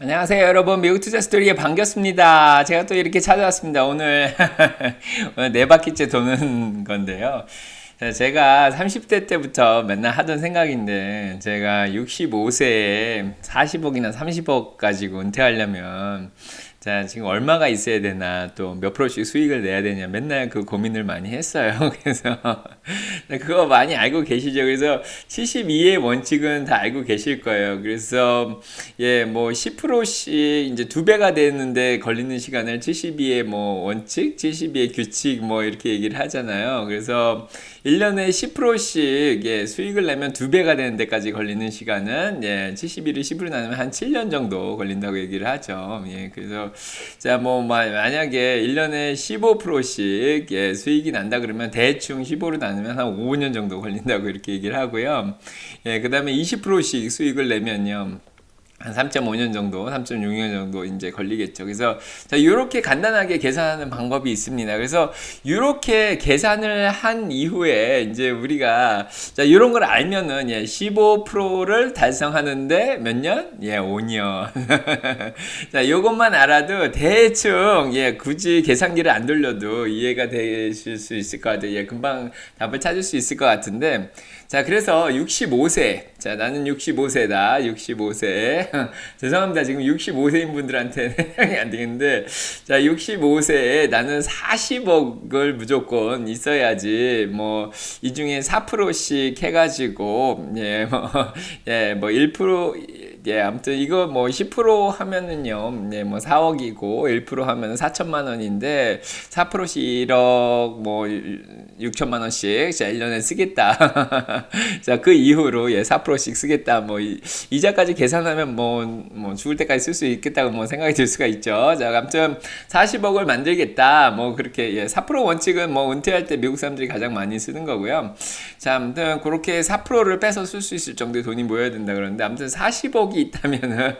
안녕하세요, 여러분. 미국 투자 스토리에 반갑습니다. 제가 또 이렇게 찾아왔습니다. 오늘, 오늘 네 바퀴째 도는 건데요. 자, 제가 30대 때부터 맨날 하던 생각인데, 제가 65세에 40억이나 30억 가지고 은퇴하려면, 자, 지금 얼마가 있어야 되나, 또 몇 프로씩 수익을 내야 되냐, 맨날 그 고민을 많이 했어요. 그래서, 그거 많이 알고 계시죠? 그래서 72의 원칙은 다 알고 계실 거예요. 그래서, 예, 뭐 10%씩 이제 두 배가 되는데 걸리는 시간을 72의 뭐 원칙, 72의 규칙 뭐 이렇게 얘기를 하잖아요. 그래서 1년에 10%씩 예, 수익을 내면 두 배가 되는 데까지 걸리는 시간은 예, 72를 10으로 나누면 한 7년 정도 걸린다고 얘기를 하죠. 예, 그래서 자, 뭐 만약에 1년에 15%씩 예, 수익이 난다 그러면 대충 15로 나누면 한 5년 정도 걸린다고 이렇게 얘기를 하고요. 예, 그다음에 20%씩 수익을 내면요. 한 3.5년 정도, 3.6년 정도 이제 걸리겠죠. 그래서 자, 이렇게 간단하게 계산하는 방법이 있습니다. 그래서 이렇게 계산을 한 이후에 이제 우리가 자, 이런 걸 알면은 예, 15%를 달성하는데 몇 년? 예, 5년. 자, 요것만 알아도 대충 예, 굳이 계산기를 안 돌려도 이해가 되실 수 있을 것 같아요. 예, 금방 답을 찾을 수 있을 것 같은데 자, 그래서 65세. 자, 나는 65세다. 65세. 죄송합니다. 지금 65세인 분들한테는 해당이 안 되겠는데, 자, 65세에 나는 40억을 무조건 있어야지, 뭐, 이 중에 4%씩 해가지고, 예, 뭐, 예, 뭐, 1%, 예, 아무튼 이거 뭐 10% 하면은요, 네, 뭐 4억이고 1% 하면 4천만 원인데 4%씩 1억 뭐 6천만 원씩 자 1년에 쓰겠다. 자, 그 이후로 예, 4%씩 쓰겠다. 뭐 이자까지 계산하면 뭐 죽을 때까지 쓸 수 있겠다고 뭐 생각이 들 수가 있죠. 자, 아무튼 40억을 만들겠다. 뭐 그렇게 예, 4% 원칙은 뭐 은퇴할 때 미국 사람들이 가장 많이 쓰는 거고요. 자, 아무튼 그렇게 4%를 빼서 쓸 수 있을 정도의 돈이 모여야 된다 그러는데 아무튼 40억이 있다면은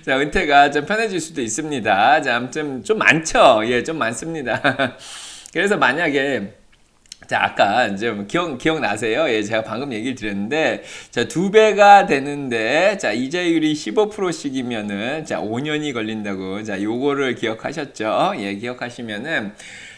자, 은퇴가 좀 편해질 수도 있습니다. 자, 아무튼 좀 많죠. 예, 좀 많습니다. 그래서 만약에 자, 아까 이제 뭐 기억나세요? 예, 제가 방금 얘기를 드렸는데, 자, 두 배가 되는데, 자, 이자율이 15%씩이면은, 자, 5년이 걸린다고, 자, 요거를 기억하셨죠? 예, 기억하시면은,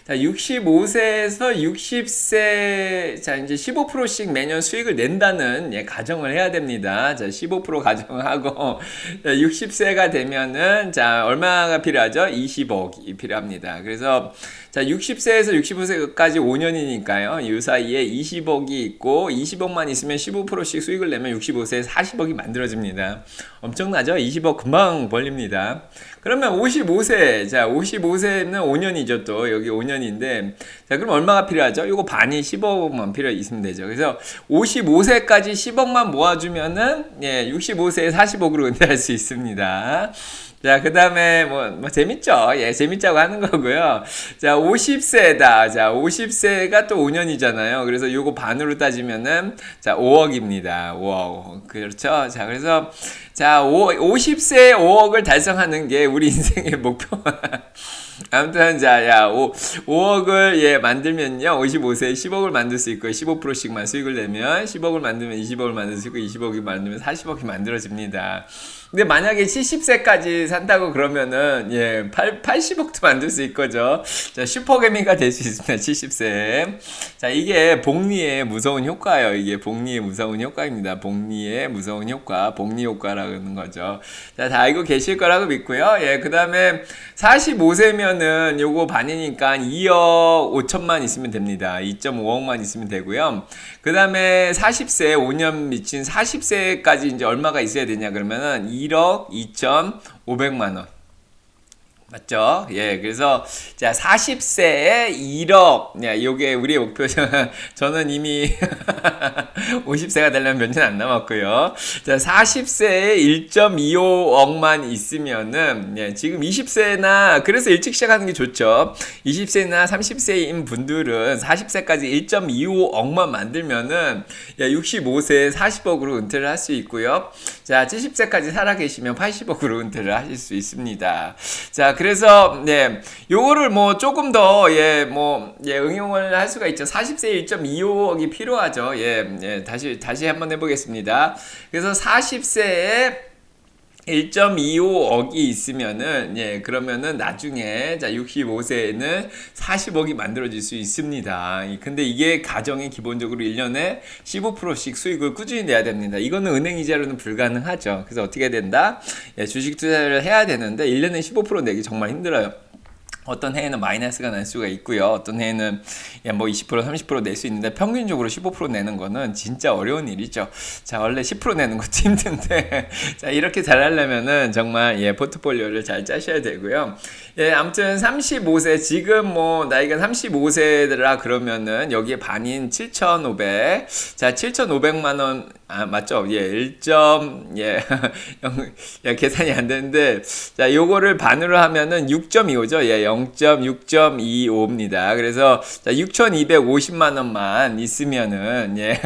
자, 65세에서 60세, 자, 이제 15%씩 매년 수익을 낸다는, 예, 가정을 해야 됩니다. 자, 15% 가정하고, 자, 60세가 되면은, 자, 얼마가 필요하죠? 20억이 필요합니다. 그래서, 자, 60세에서 65세까지 5년이니까요. 이 사이에 20억이 있고 20억만 있으면 15%씩 수익을 내면 65세에 40억이 만들어집니다. 엄청나죠? 20억 금방 벌립니다. 그러면 55세, 자, 55세는 5년이죠. 또 여기 5년인데, 자, 그럼 얼마가 필요하죠? 요거 반이 15억만 필요 있으면 되죠. 그래서 55세까지 10억만 모아주면은 예, 65세에 40억으로 은퇴할 수 있습니다. 자, 그 다음에, 재밌죠? 예, 재밌자고 하는 거고요. 자, 50세다. 자, 50세가 또 5년이잖아요. 그래서 요거 반으로 따지면은, 자, 5억입니다. 5억. 그렇죠? 자, 그래서, 자, 50세에 5억을 달성하는 게 우리 인생의 목표. 아무튼, 자, 야, 5억을, 예, 만들면요. 55세에 10억을 만들 수 있고, 15%씩만 수익을 내면, 10억을 만들면 20억을 만들 수 있고, 20억이 만들면 40억이 만들어집니다. 근데 만약에 70세까지 산다고 그러면은, 예, 80억도 만들 수 있거죠. 자, 슈퍼개미가 될 수 있습니다. 70세. 자, 이게 복리의 무서운 효과예요. 이게 복리의 무서운 효과입니다. 복리의 무서운 효과. 복리 효과라는 거죠. 자, 다 알고 계실 거라고 믿고요. 예, 그 다음에 45세면은 요거 반이니까 2억 5천만 있으면 됩니다. 2.5억만 있으면 되고요. 그 다음에 40세, 5년 미친 40세까지 이제 얼마가 있어야 되냐 그러면은 1억 2,500만 원. 맞죠? 예, 그래서, 자, 40세에 1억. 야, 요게 우리의 목표죠. 저는 이미 50세가 되려면 몇 년 안 남았고요. 자, 40세에 1.25억만 있으면은, 예, 지금 20세나, 그래서 일찍 시작하는 게 좋죠. 20세나 30세인 분들은 40세까지 1.25억만 만들면은, 예, 65세에 40억으로 은퇴를 할 수 있고요. 자, 70세까지 살아계시면 80억으로 은퇴를 하실 수 있습니다. 자, 그래서 네, 요거를 뭐 조금 더 응용을 할 수가 있죠. 40세에 1.25억이 필요하죠. 예, 다시 한번 해보겠습니다. 그래서 40세에 1.25억이 있으면은, 예, 그러면은 나중에, 자, 65세에는 40억이 만들어질 수 있습니다. 근데 이게 가정이 기본적으로 1년에 15%씩 수익을 꾸준히 내야 됩니다. 이거는 은행 이자로는 불가능하죠. 그래서 어떻게 된다? 예, 주식 투자를 해야 되는데, 1년에 15% 내기 정말 힘들어요. 어떤 해에는 마이너스가 날 수가 있고요. 어떤 해에는 뭐 20%, 30% 낼 수 있는데 평균적으로 15% 내는 거는 진짜 어려운 일이죠. 자, 원래 10% 내는 것도 힘든데 자, 이렇게 잘하려면은 정말 포트폴리오를 잘 짜셔야 되고요. 예, 아무튼 35세 지금 뭐 나이가 35세라 그러면은 여기에 반인 7,500. 자, 7,500만 원 맞죠? 예, 1. 계산이 안 되는데, 자, 요거를 반으로 하면은 6.25죠? 예, 0.6.25입니다. 그래서, 자, 6,250만원만 있으면은, 예,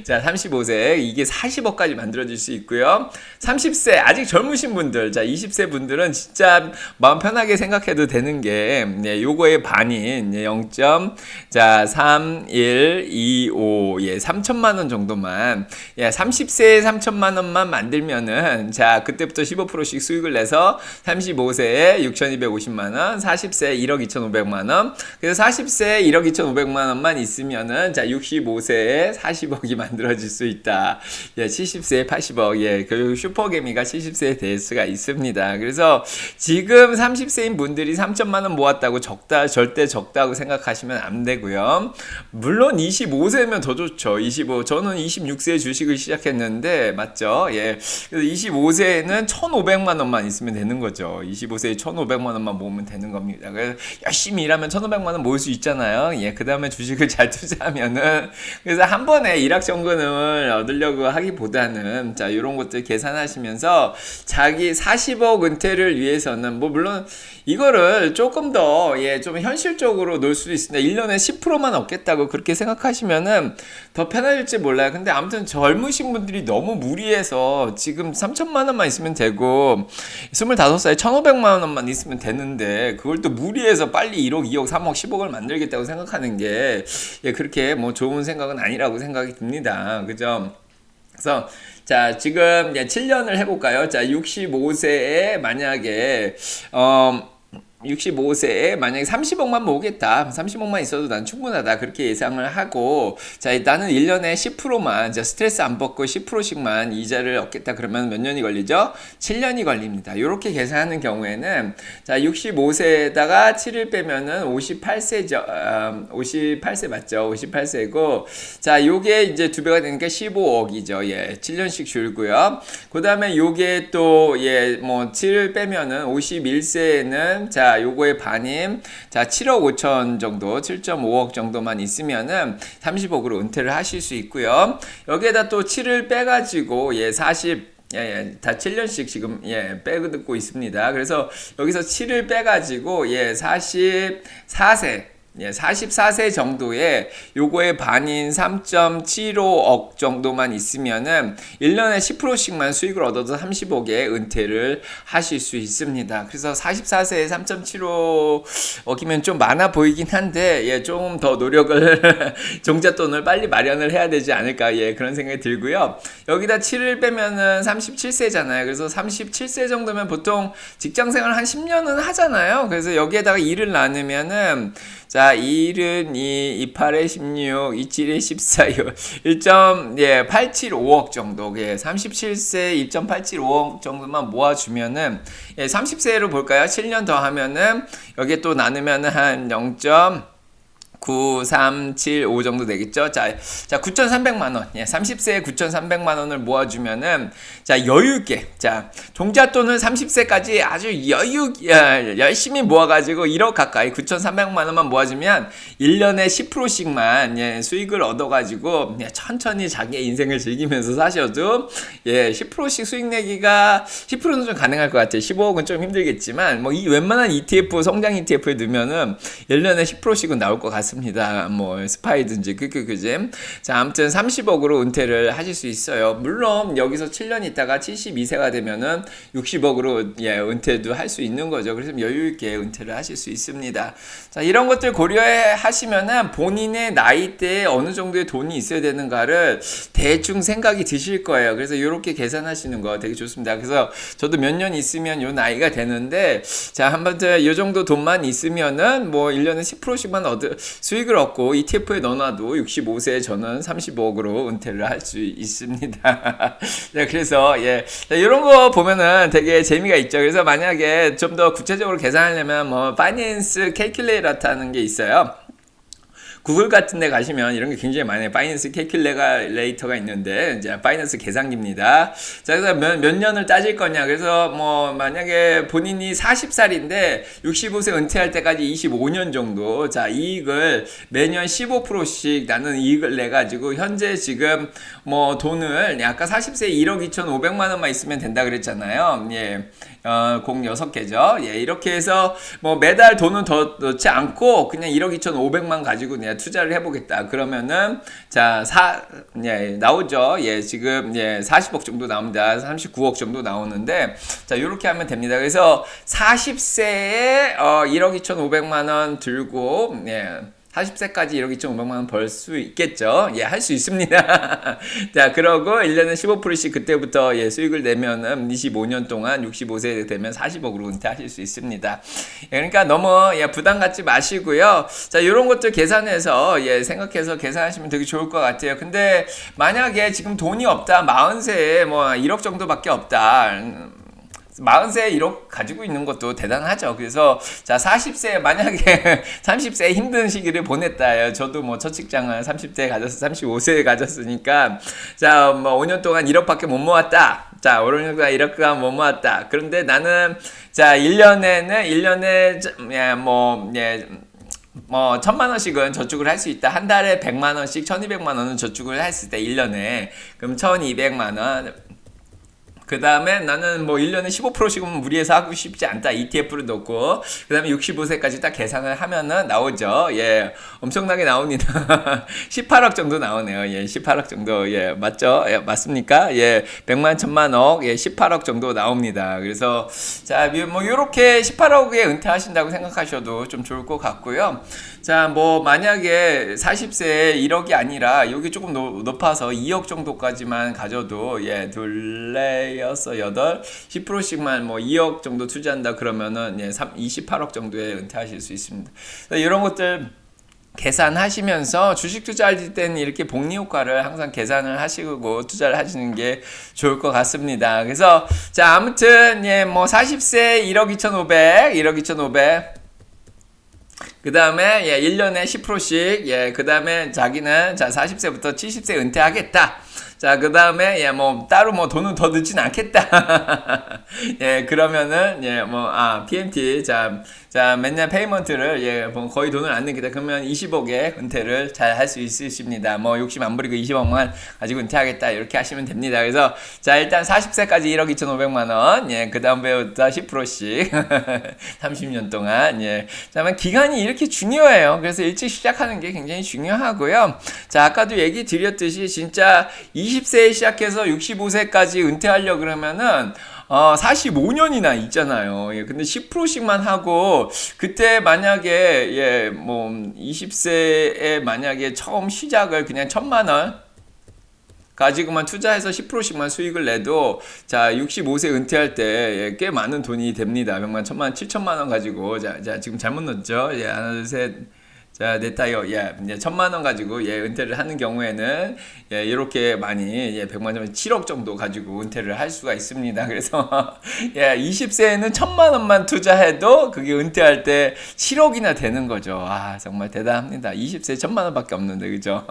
자, 35세, 이게 40억까지 만들어질 수 있고요. 30세, 아직 젊으신 분들, 자, 20세 분들은 진짜 마음 편하게 생각해도 되는 게, 예, 요거의 반인, 0.3125, 예, 3천만원 정도만, 예, 30세에 3천만 원만 만들면은, 자, 그때부터 15%씩 수익을 내서 35세에 6,250만 원, 40세에 1억 2,500만 원, 그래서 40세에 1억 2,500만 원만 있으면은, 자, 65세에 40억이 만들어질 수 있다. 예, 70세에 80억, 예, 그 슈퍼개미가 70세에 될 수가 있습니다. 그래서 지금 30세인 분들이 3천만 원 모았다고 절대 적다고 생각하시면 안 되고요. 물론 25세면 더 좋죠. 저는 26세에 주식을 시작했는데, 맞죠? 예. 그래서 25세에는 1,500만 원만 있으면 되는 거죠. 25세에 1,500만 원만 모으면 되는 겁니다. 그래서 열심히 일하면 1,500만 원 모을 수 있잖아요. 예. 그 다음에 주식을 잘 투자하면은, 그래서 한 번에 일확천금을 얻으려고 하기보다는, 자, 요런 것들 계산하시면서 자기 40억 은퇴를 위해서는, 뭐, 물론 이거를 조금 더, 예, 좀 현실적으로 놓을 수도 있습니다. 1년에 10%만 얻겠다고 그렇게 생각하시면은 더 편해질지 몰라요. 근데 아무튼 젊으신 분들이 너무 무리해서 지금 3천만 원만 있으면 되고 25살에 1,500만 원만 있으면 되는데 그걸 또 무리해서 빨리 1억, 2억, 3억, 10억을 만들겠다고 생각하는 게 예, 그렇게 뭐 좋은 생각은 아니라고 생각이 듭니다. 그죠? 그래서 자, 지금 7년을 해볼까요? 자, 65세에 만약에 65세에 만약에 30억만 모으겠다. 30억만 있어도 난 충분하다. 그렇게 예상을 하고, 자, 나는 1년에 10%만, 자, 스트레스 안 받고 10%씩만 이자를 얻겠다. 그러면 몇 년이 걸리죠? 7년이 걸립니다. 요렇게 계산하는 경우에는, 자, 65세에다가 7을 빼면은 58세죠. 58세 맞죠? 58세고, 자, 요게 이제 2배가 되니까 15억이죠. 예, 7년씩 줄고요. 그 다음에 요게 또, 예, 뭐, 7을 빼면은 51세에는, 자, 요거의 반임, 자, 7억 5천 정도, 7.5억 정도만 있으면은 30억으로 은퇴를 하실 수 있고요. 여기에다 또 7을 빼가지고, 예, 40, 다 7년씩 지금, 빼고 있습니다. 그래서 여기서 7을 빼가지고, 44세, 44세 정도에 요거의 반인 3.75억 정도만 있으면은 1년에 10%씩만 수익을 얻어서 30억에 은퇴를 하실 수 있습니다. 그래서 44세에 3.75억이면 좀 많아 보이긴 한데, 조금 더 노력을, 종잣돈을 빨리 마련을 해야 되지 않을까, 그런 생각이 들고요. 여기다 7을 빼면은 37세잖아요. 그래서 37세 정도면 보통 직장생활 한 10년은 하잖아요. 그래서 여기에다가 2를 나누면은, 자, 2은 2, 28에 16, 27에 14, 1.875억 정도, 37세 1.875억 정도만 모아주면은, 30세로 볼까요? 7년 더 하면은, 여기에 또 나누면은 한 0.9375 정도 되겠죠. 자, 9,300만 원. 30세에 9,300만 원을 모아주면은, 자, 여유있게, 자, 종잣돈을 30세까지 아주 열심히 모아가지고 1억 가까이 9,300만 원만 모아주면 1년에 10%씩만, 수익을 얻어가지고, 천천히 자기의 인생을 즐기면서 사셔도, 10%씩 수익 내기가, 10%는 좀 가능할 것 같아요. 15억은 좀 힘들겠지만, 뭐, 웬만한 ETF, 성장 ETF에 넣으면은 1년에 10%씩은 나올 것 같습니다. 같습니다. 뭐 스파이든지 그지. 자, 아무튼 30억으로 은퇴를 하실 수 있어요. 물론 여기서 7년 있다가 72세가 되면은 60억으로 은퇴도 할 수 있는 거죠. 그래서 여유 있게 은퇴를 하실 수 있습니다. 자, 이런 것들 고려하시면은 본인의 나이대에 어느 정도의 돈이 있어야 되는가를 대충 생각이 드실 거예요. 그래서 이렇게 계산하시는 거 되게 좋습니다. 그래서 저도 몇 년 있으면 요 나이가 되는데, 자, 한번 요 정도 돈만 있으면은 뭐 1년에 10%씩만 수익을 얻고 ETF에 넣어놔도 65세에 저는 35억으로 은퇴를 할 수 있습니다. 네, 그래서 이런 거 보면은 되게 재미가 있죠. 그래서 만약에 좀 더 구체적으로 계산하려면 뭐 파이낸스 캐큘레이터라는 게 있어요. 구글 같은 데 가시면 이런 게 굉장히 많아요. 파이낸스 캐큘레이터가 있는데, 이제 파이낸스 계산기입니다. 자, 그래서 몇 년을 따질 거냐. 그래서 뭐, 만약에 본인이 40살인데, 65세 은퇴할 때까지 25년 정도, 자, 이익을 매년 15%씩 나는 이익을 내가지고, 현재 지금 뭐, 돈을, 아까 40세에 1억 2,500만 원만 있으면 된다 그랬잖아요. 공 6개죠. 이렇게 해서 뭐 매달 돈은 더 넣지 않고 그냥 1억 2,500만 가지고 내가 투자를 해보겠다. 그러면은 자, 나오죠. 지금 40억 정도 나옵니다. 39억 정도 나오는데, 자, 이렇게 하면 됩니다. 그래서 40세에 1억 2,500만 원 들고 40세까지 1억 2,500만 원 벌 수 있겠죠. 할 수 있습니다. 자, 그러고 1년에 15%씩 그때부터 수익을 내면은 25년 동안 65세 되면 40억으로 은퇴하실 수 있습니다. 그러니까 너무 부담 갖지 마시고요. 자, 이런 것들 계산해서 생각해서 계산하시면 되게 좋을 것 같아요. 근데 만약에 지금 돈이 없다, 40세에 뭐 1억 정도밖에 없다. 40세에 1억 가지고 있는 것도 대단하죠. 그래서 자, 40세 만약에 30세 힘든 시기를 보냈다. 저도 뭐 첫 직장을 30대에 가졌어, 35세에 가졌으니까, 자, 뭐 5년 동안 1억밖에 못 모았다. 자, 5년 동안 1억간 못 모았다. 그런데 나는 자, 1년에 뭐 1,000만 원씩은 저축을 할 수 있다. 한 달에 100만 원씩 1,200만 원은 저축을 했을 때 1년에 그럼 1,200만 원. 그 다음에 나는 뭐 1년에 15%씩은 무리해서 하고 싶지 않다. ETF를 넣고, 그 다음에 65세까지 딱 계산을 하면은 나오죠. 엄청나게 나옵니다. 18억 정도 나오네요. 18억 정도. 맞죠? 맞습니까? 100만, 1,000만억, 18억 정도 나옵니다. 그래서, 자, 뭐, 요렇게 18억에 은퇴하신다고 생각하셔도 좀 좋을 것 같고요. 자, 뭐, 만약에 40세에 1억이 아니라, 여기 조금 높아서 2억 정도까지만 가져도, 여섯, 여덟, 10%씩만 뭐 2억 정도 투자한다 그러면은 28억 정도에 은퇴하실 수 있습니다. 이런 것들 계산하시면서 주식 투자할 때는 이렇게 복리 효과를 항상 계산을 하시고 투자를 하시는 게 좋을 것 같습니다. 그래서 자, 아무튼 뭐 40세 1억 2,500, 1억 2,500. 그 다음에 1년에 10%씩 그 다음에 자기는 자 40세부터 70세 은퇴하겠다. 자, 그 다음에, 뭐, 따로 뭐, 돈은 더 넣진 않겠다. 그러면은, PMT, 자, 맨날 페이먼트를, 뭐 거의 돈을 안 내겠다. 그러면 20억에 은퇴를 잘 할 수 있으십니다. 뭐, 욕심 안 부리고 20억만 가지고 은퇴하겠다. 이렇게 하시면 됩니다. 그래서, 자, 일단 40세까지 1억 2,500만 원, 그 다음부터 10%씩, 30년 동안, 자, 기간이 이렇게 중요해요. 그래서 일찍 시작하는 게 굉장히 중요하고요. 자, 아까도 얘기 드렸듯이, 진짜 20세에 시작해서 65세까지 은퇴하려고 그러면은 45년이나 있잖아요. 근데 10%씩만 하고 그때 만약에 뭐 20세에 만약에 처음 시작을 그냥 1,000만 원 가지고만 투자해서 10%씩만 수익을 내도 자 65세 은퇴할 때 꽤 많은 돈이 됩니다. 100만, 1,000만, 7,000만 원 가지고 자 지금 잘못 넣었죠. 하나, 둘, 셋. 자, 내 타이어, 이제 1,000만 원 가지고, 은퇴를 하는 경우에는, 이렇게 많이, 100만 원, 7억 정도 가지고 은퇴를 할 수가 있습니다. 그래서, 20세에는 1,000만 원만 투자해도 그게 은퇴할 때 7억이나 되는 거죠. 아, 정말 대단합니다. 20세에 1,000만 원밖에 없는데, 그죠?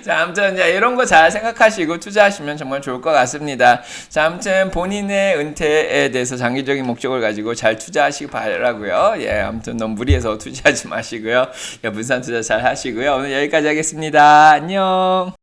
자, 아무튼, 이런 거 잘 생각하시고 투자하시면 정말 좋을 것 같습니다. 자, 아무튼 본인의 은퇴에 대해서 장기적인 목적을 가지고 잘 투자하시기 바라고요. 아무튼 너무 무리해서 투자하지 마시고요. 분산 투자 잘 하시고요. 오늘 여기까지 하겠습니다. 안녕.